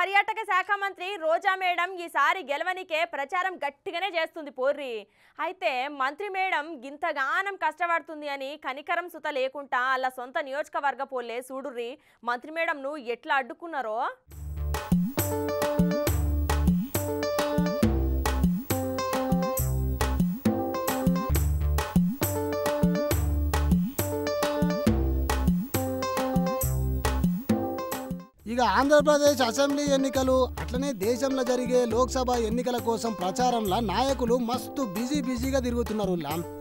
పర్యాటక శాఖ మంత్రి రోజా మేడం ఈసారి గెలవనికే ప్రచారం గట్టిగానే చేస్తుంది పోర్రి. అయితే మంత్రి మేడం గింతగానం కష్టపడుతుంది అని కనికరం సుత లేకుండా అలా సొంత నియోజకవర్గ పోలే చూడుర్రి మంత్రి మేడంను ఎట్లా అడ్డుకున్నారో. ఇక ఆంధ్రప్రదేశ్ అసెంబ్లీ ఎన్నికలు అట్లనే దేశంలో జరిగే లోక్సభ ఎన్నికల కోసం ప్రచారంలో నాయకులు మస్తు బిజీగా తిరుగుతున్నారు.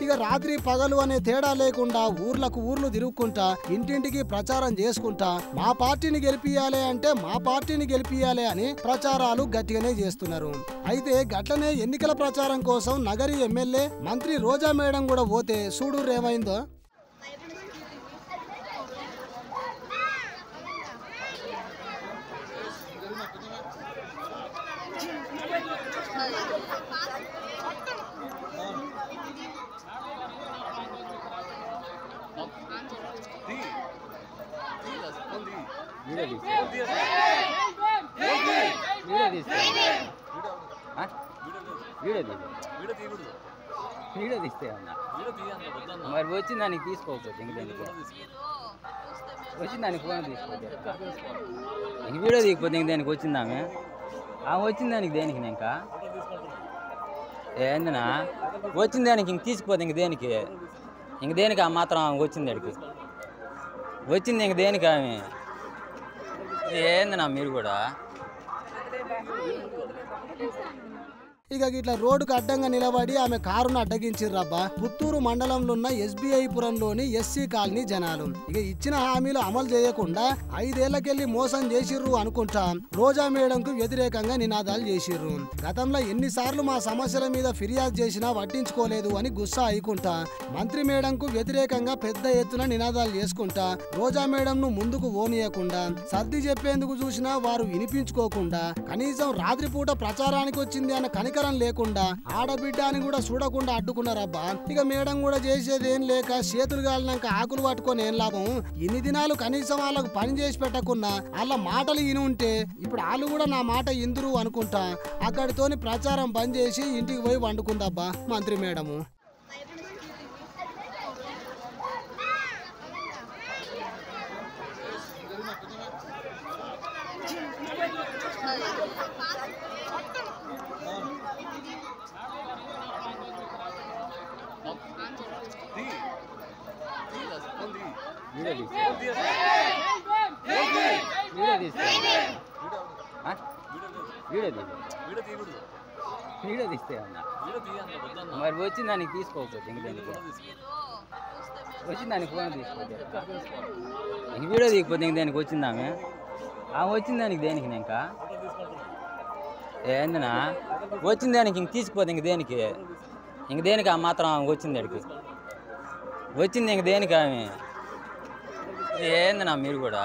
ఇక రాత్రి పగలు అనే తేడా లేకుండా ఊర్లకు ఊర్లు తిరుగుకుంటా ఇంటింటికి ప్రచారం చేసుకుంటా మా పార్టీని గెలిపియాలి అంటే మా పార్టీని గెలిపియాలి అని ప్రచారాలు గట్టిగానే చేస్తున్నారు. అయితే గట్లనే ఎన్నికల ప్రచారం కోసం నగరి ఎమ్మెల్యే మంత్రి రోజా మేడం కూడా పోతే చూడు ఏమైందో. వీడియో తీస్తే మరి వచ్చిన దానికి తీసుకోవచ్చు. వచ్చిన దానికి ఫోన్ తీసుకోవచ్చు. ఇంక వీడియో తీయకపోతే ఇంక దానికి వచ్చిందామె వచ్చిన దానికి దేనికి ఇంకా ఏందనా వచ్చిన దానికి ఇంక తీసిపోతే ఇంక దేనికి ఆ మాత్రం వచ్చింది అడిగి వచ్చింది ఇంక దేనికి ఆమె ఏందనా మీరు కూడా. ఇక ఇట్లా రోడ్డుకు అడ్డంగా నిలబడి ఆమె కారును అడ్డగించిర్రబ్బా. పుత్తూరు మండలంలో ఉన్న ఎస్బీఐ పురంలోని ఎస్సీ కాలనీ జనాలు ఇక ఇచ్చిన హామీలు అమలు చేయకుండా 5 ఏళ్లకెళ్లి మోసం చేసిర్రు అనుకుంటా రోజా మేడంకు వ్యతిరేకంగా నినాదాలు చేసిర్రు. గతంలో ఎన్నిసార్లు మా సమస్యల మీద ఫిర్యాదు చేసినా పట్టించుకోలేదు అని గుస్సా అయ్యుకుంటా మంత్రి మేడంకు వ్యతిరేకంగా పెద్ద ఎత్తున నినాదాలు చేసుకుంటా రోజా మేడంను ముందుకు ఓనియకుండా సర్ది చెప్పేందుకు చూసినా వారు వినిపించుకోకుండా కనీసం రాత్రిపూట ప్రచారానికి వచ్చింది అన్న కనికరం లేకుండా ఆడబిడ్డ అని కూడా చూడకుండా అడ్డుకున్నారబ్బా. ఇక మేడం కూడా చేసేది ఏం లేక చేతులు గాలినాక ఆకులు పట్టుకొని ఏం లాభం. ఇన్ని దినాలు కనీసం వాళ్ళకు పని చేసి పెట్టకున్నా వాళ్ళ మాటలు ఇని ఉంటే ఇప్పుడు వాళ్ళు కూడా నా మాట ఇందురు అనుకుంటా అక్కడితోని ప్రచారం బంద్ చేసి ఇంటికి పోయి వండుకుందబ్బా మంత్రి మేడము. వీడియో తీస్తే మరి వచ్చిన దానికి తీసుకోవచ్చు. వచ్చిన దానికి ఫోన్ తీసుకోవచ్చు. ఇంక వీడియో తీయకపోతే ఇంక దానికి వచ్చిందామె వచ్చిన దానికి దేనికి ఇంకా ఏందనా వచ్చిన దానికి ఇంక తీసిపోతే ఇంక దేనికి ఆ మాత్రం వచ్చింది అడిగి వచ్చింది ఇంక దేనికి ఆమె ఏందనా మీరు కూడా.